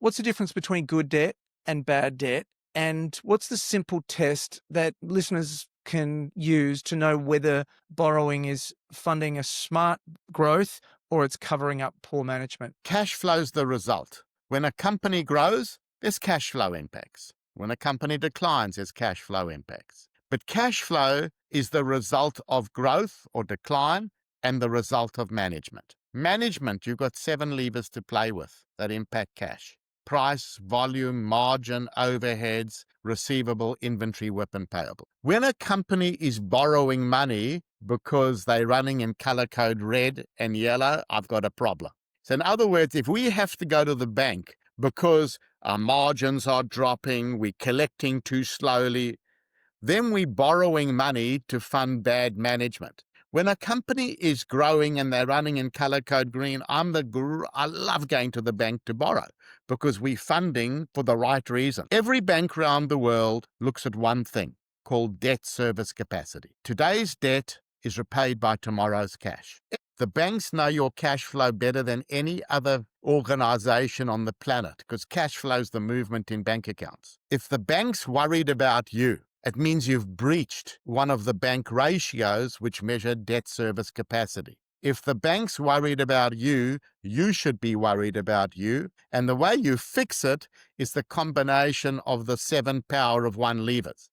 What's the difference between good debt and bad debt? And what's the simple test that listeners can use to know whether borrowing is funding a smart growth or it's covering up poor management? Cash flow's the result. When a company grows, there's cash flow impacts. When a company declines, there's cash flow impacts. But cash flow is the result of growth or decline and the result of management. Management, you've got 7 levers to play with that impact cash: price, volume, margin, overheads, receivable, inventory, WIP, and payable. When a company is borrowing money because they're running in color code red and yellow, I've got a problem. So in other words, if we have to go to the bank because our margins are dropping, we're collecting too slowly, then we're borrowing money to fund bad management. When a company is growing and they're running in color code green, I love going to the bank to borrow because we're funding for the right reason. Every bank around the world looks at one thing called debt service capacity. Today's debt is repaid by tomorrow's cash. The banks know your cash flow better than any other organization on the planet because cash flow is the movement in bank accounts. If the bank's worried about you, it means you've breached one of the bank ratios which measure debt service capacity. If the bank's worried about you, you should be worried about you. And the way you fix it is the combination of the 7 power of 1 levers.